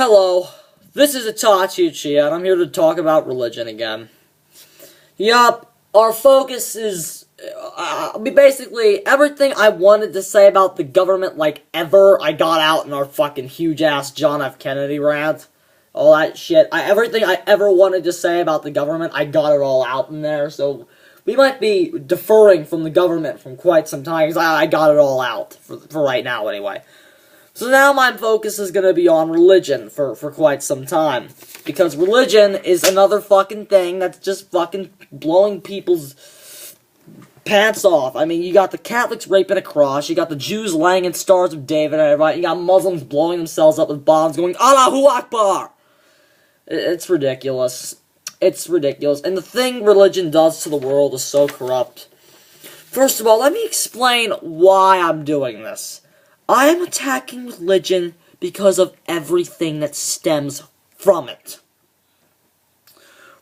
Hello, this is Itachi, and I'm here to talk about religion again. Yup, our focus is, basically, everything I wanted to say about the government, like, ever, I got out in our fucking huge-ass John F. Kennedy rant. All that shit. Everything I ever wanted to say about the government, I got it all out in there, so we might be deferring from the government from quite some time, because I got it all out, for right now, anyway. So now my focus is going to be on religion for quite some time. Because religion is another fucking thing that's just fucking blowing people's pants off. I mean, you got the Catholics raping a cross, you got the Jews laying in Stars of David, right? You got Muslims blowing themselves up with bombs going, Allahu Akbar! It's ridiculous. It's ridiculous. And the thing religion does to the world is so corrupt. First of all, let me explain why I'm doing this. I am attacking religion because of everything that stems from it.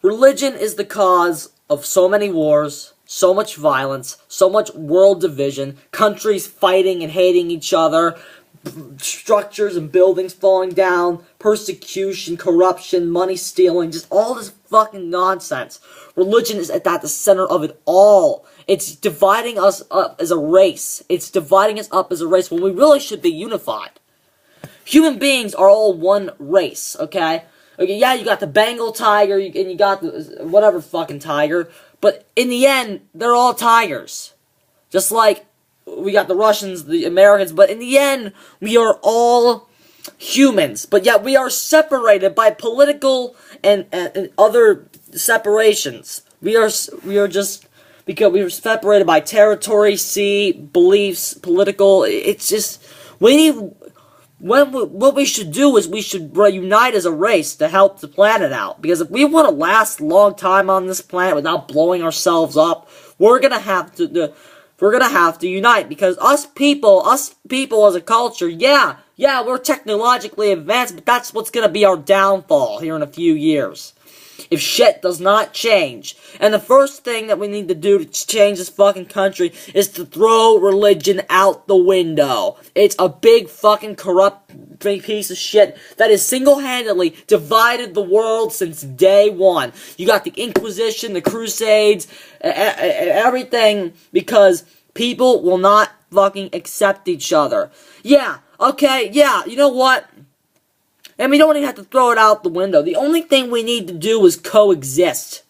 Religion is the cause of so many wars, so much violence, so much world division, countries fighting and hating each other, structures and buildings falling down, persecution, corruption, money stealing, just all this fucking nonsense. Religion is at the center of it all. It's dividing us up as a race. It's dividing us up as a race when we really should be unified. Human beings are all one race, okay? Yeah, you got the Bengal tiger, and you got the whatever fucking tiger, but in the end, they're all tigers. Just like we got the Russians, the Americans, but in the end, we are all humans. But yet we are separated by political and other separations. We are just, because we are separated by territory, sea, beliefs, political. It's just, what we should do is we should unite as a race to help the planet out. Because if we want to last a long time on this planet without blowing ourselves up, we're gonna have to unite. Because us people as a culture, yeah, we're technologically advanced, but that's what's gonna be our downfall here in a few years. If shit does not change. And the first thing that we need to do to change this fucking country is to throw religion out the window. It's a big fucking corrupt piece of shit that has single-handedly divided the world since day one. You got the Inquisition, the Crusades, everything, because people will not fucking accept each other. Yeah, okay, yeah, you know what? And we don't even have to throw it out the window. The only thing we need to do is coexist.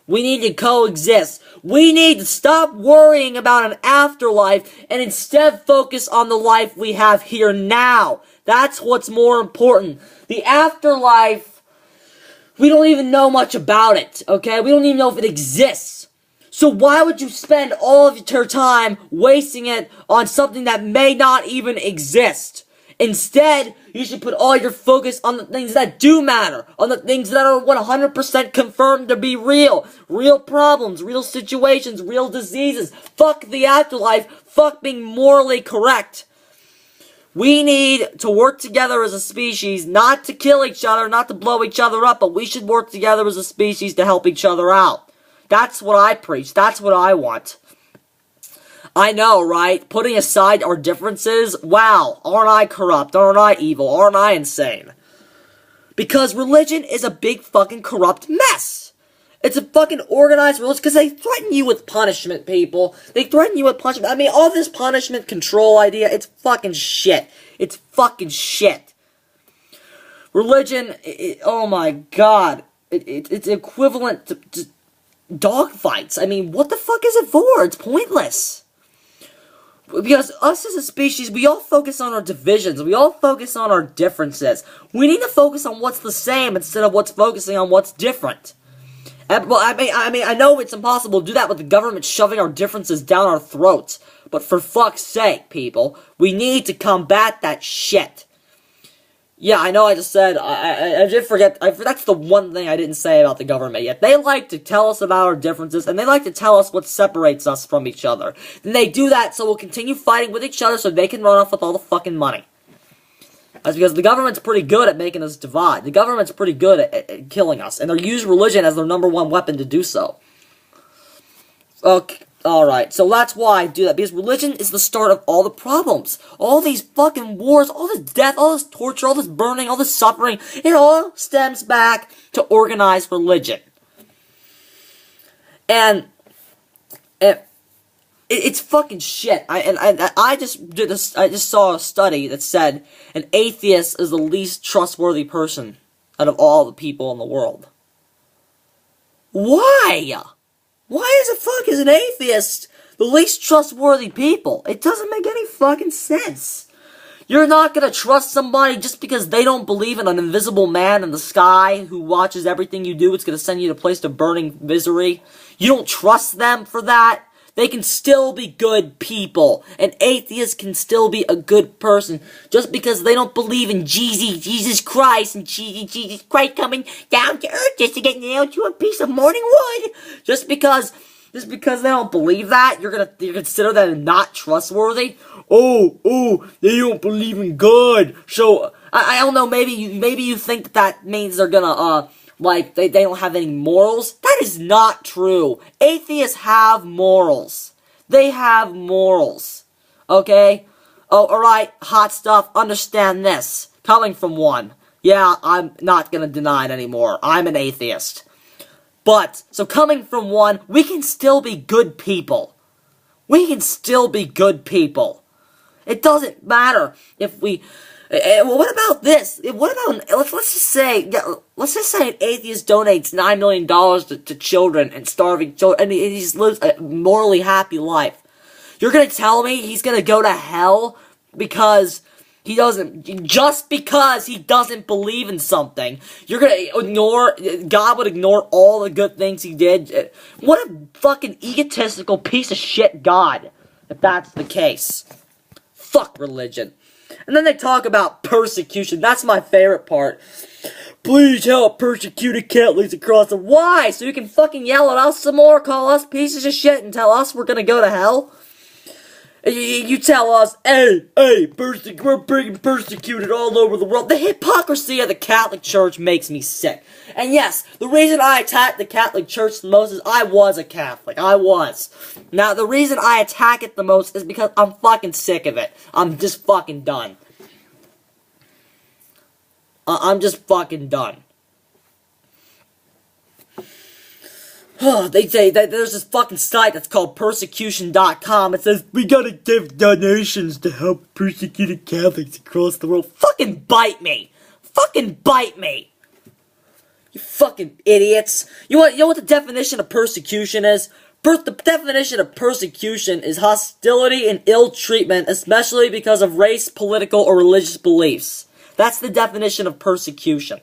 We need to coexist. We need to stop worrying about an afterlife and instead focus on the life we have here now. That's what's more important. The afterlife, we don't even know much about it, okay? We don't even know if it exists. So why would you spend all of your time wasting it on something that may not even exist? Instead, you should put all your focus on the things that do matter, on the things that are 100% confirmed to be real. Real problems, real situations, real diseases. Fuck the afterlife, fuck being morally correct. We need to work together as a species, not to kill each other, not to blow each other up, but we should work together as a species to help each other out. That's what I preach, that's what I want. I know, right? Putting aside our differences, wow, aren't I corrupt? Aren't I evil? Aren't I insane? Because religion is a big fucking corrupt mess. It's a fucking organized religion, because they threaten you with punishment, people. They threaten you with punishment. I mean, all this punishment control idea, it's fucking shit. It's fucking shit. Religion, oh my god. It's equivalent to dogfights. I mean, what the fuck is it for? It's pointless. Because us as a species, we all focus on our divisions. We all focus on our differences. We need to focus on what's the same instead of what's focusing on what's different. Well, I mean, I know it's impossible to do that with the government shoving our differences down our throats. But for fuck's sake, people, we need to combat that shit. Yeah, I know I just said, I did forget, that's the one thing I didn't say about the government yet. They like to tell us about our differences, and they like to tell us what separates us from each other. And they do that so we'll continue fighting with each other so they can run off with all the fucking money. That's because the government's pretty good at making us divide. The government's pretty good at killing us, and they use religion as their #1 weapon to do so. Okay. Alright, so that's why I do that, because religion is the start of all the problems. All these fucking wars, all this death, all this torture, all this burning, all this suffering, it all stems back to organized religion. And it's fucking shit. I just saw a study that said an atheist is the least trustworthy person out of all the people in the world. Why? Why the fuck is an atheist the least trustworthy people? It doesn't make any fucking sense. You're not gonna trust somebody just because they don't believe in an invisible man in the sky who watches everything you do. It's gonna send you to a place of burning misery. You don't trust them for that. They can still be good people. An atheist can still be a good person just because they don't believe in Jesus Christ, and Jesus Christ coming down to earth just to get nailed to a piece of morning wood. Just because they don't believe that, you consider them not trustworthy. Oh, they don't believe in God. So I don't know. Maybe you think that means they're gonna like, they don't have any morals? That is not true. Atheists have morals. They have morals. Okay? Oh, alright, hot stuff, understand this. Coming from one. Yeah, I'm not gonna deny it anymore. I'm an atheist. But, so coming from one, we can still be good people. We can still be good people. It doesn't matter if we... Well, what about this? What about, let's just say an atheist donates $9 million to children and starving children, and he just lives a morally happy life. You're gonna tell me he's gonna go to hell because just because he doesn't believe in something? You're gonna God would ignore all the good things he did? What a fucking egotistical piece of shit God, if that's the case. Fuck religion. And then they talk about persecution. That's my favorite part. Please help persecuted Catholics across the... Why? So you can fucking yell at us some more, call us pieces of shit, and tell us we're gonna go to hell? You tell us, hey, we're being persecuted all over the world. The hypocrisy of the Catholic Church makes me sick. And yes, the reason I attack the Catholic Church the most is I was a Catholic. I was. Now, the reason I attack it the most is because I'm fucking sick of it. I'm just fucking done. I'm just fucking done. They say that there's this fucking site that's called persecution.com. It says, we gotta give donations to help persecuted Catholics across the world. Fucking bite me! Fucking bite me! You fucking idiots. You know what the definition of persecution is? The definition of persecution is hostility and ill treatment, especially because of race, political, or religious beliefs. That's the definition of persecution.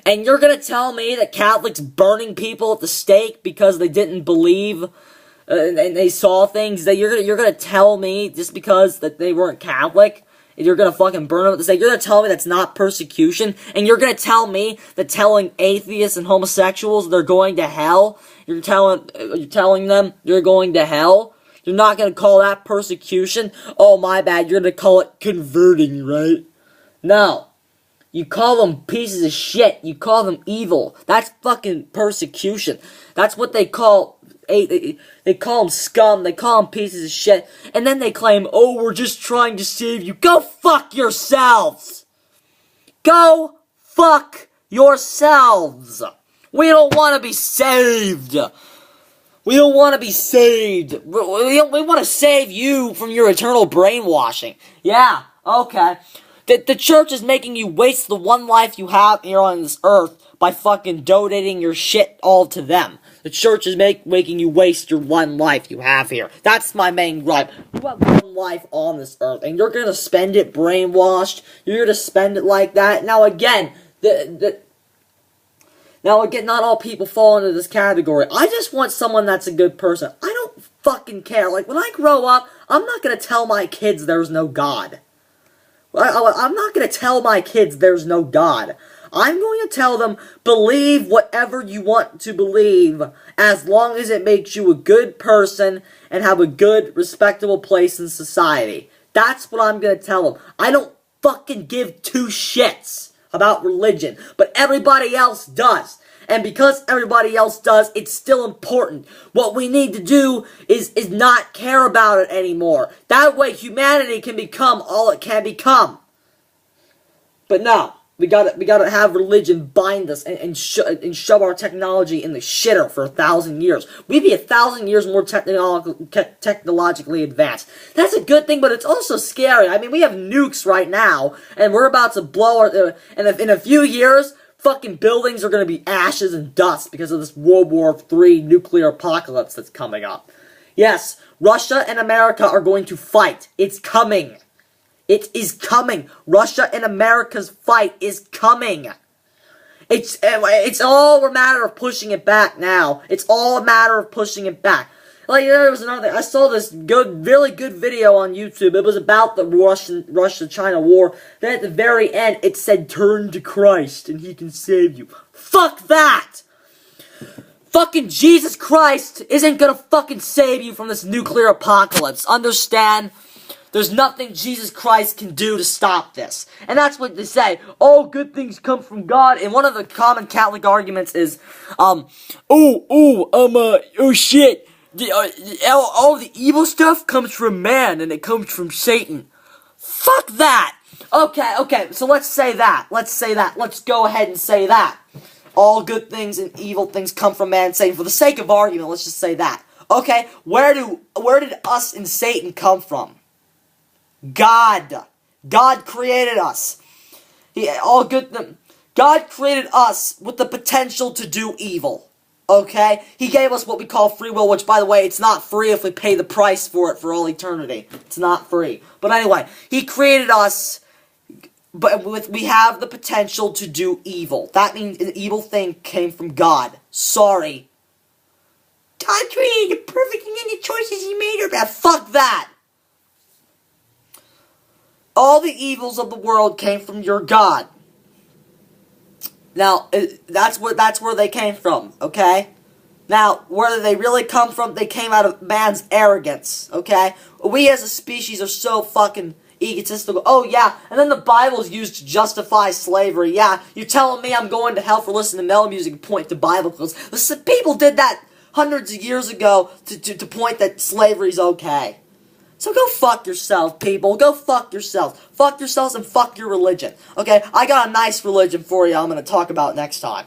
And you're gonna tell me that Catholics burning people at the stake because they didn't believe and they saw things, that you're gonna tell me just because that they weren't Catholic, and you're gonna fucking burn them at the stake? You're gonna tell me that's not persecution? And you're gonna tell me that telling atheists and homosexuals they're going to hell, you're telling them you're going to hell? You're not gonna call that persecution? Oh, my bad, you're gonna call it converting, right? No. You call them pieces of shit. You call them evil. That's fucking persecution. That's what they call... They call them scum. They call them pieces of shit. And then they claim, oh, we're just trying to save you. Go fuck yourselves! Go fuck yourselves! We don't want to be saved! We don't want to be saved. We want to save you from your eternal brainwashing. Yeah, okay. The church is making you waste the one life you have here on this earth by fucking donating your shit all to them. The church is making you waste your one life you have here. That's my main gripe. You have one life on this earth, and you're gonna spend it brainwashed. You're gonna spend it like that. Now again, not all people fall into this category. I just want someone that's a good person. I don't fucking care. Like, when I grow up, I'm not gonna tell my kids there's no God. I'm not going to tell my kids there's no God. I'm going to tell them, believe whatever you want to believe, as long as it makes you a good person and have a good, respectable place in society. That's what I'm going to tell them. I don't fucking give two shits about religion, but everybody else does. And because everybody else does, it's still important. What we need to do is not care about it anymore. That way humanity can become all it can become. But no, we gotta have religion bind us and shove our technology in the shitter for 1,000 years. We'd be 1,000 years more technologically advanced. That's a good thing, but it's also scary. I mean, we have nukes right now, and we're about to blow our... and if in a few years, fucking buildings are gonna be ashes and dust because of this World War III nuclear apocalypse that's coming up. Yes, Russia and America are going to fight. It's coming. It is coming. Russia and America's fight is coming. It's all a matter of pushing it back now. It's all a matter of pushing it back. Like, there was another thing. I saw this really good video on YouTube. It was about the Russia-China war. Then at the very end, it said, "Turn to Christ and He can save you." Fuck that! Fucking Jesus Christ isn't gonna fucking save you from this nuclear apocalypse. Understand? There's nothing Jesus Christ can do to stop this. And that's what they say. All good things come from God. And one of the common Catholic arguments is, oh shit. All the evil stuff comes from man and it comes from Satan. Fuck that. Okay, so let's say that. Let's go ahead and say that. All good things and evil things come from man and Satan. For the sake of argument, let's just say that. Okay, where did us and Satan come from? God. God created us. God created us with the potential to do evil. Okay? He gave us what we call free will, which, by the way, it's not free if we pay the price for it for all eternity. It's not free. But anyway, He created us, but we have the potential to do evil. That means an evil thing came from God. Sorry. God created the perfect and any choices He made are bad. Fuck that! All the evils of the world came from your God. Now, that's where they came from, okay? Now, where they really come from, they came out of man's arrogance, okay? We as a species are so fucking egotistical. Oh, yeah, and then the Bible's used to justify slavery. Yeah, you're telling me I'm going to hell for listening to metal music and point to Bible quotes. Listen, people did that hundreds of years ago to point that slavery's okay. So go fuck yourself, people. Go fuck yourselves. Fuck yourselves and fuck your religion. Okay, I got a nice religion for you I'm going to talk about next time.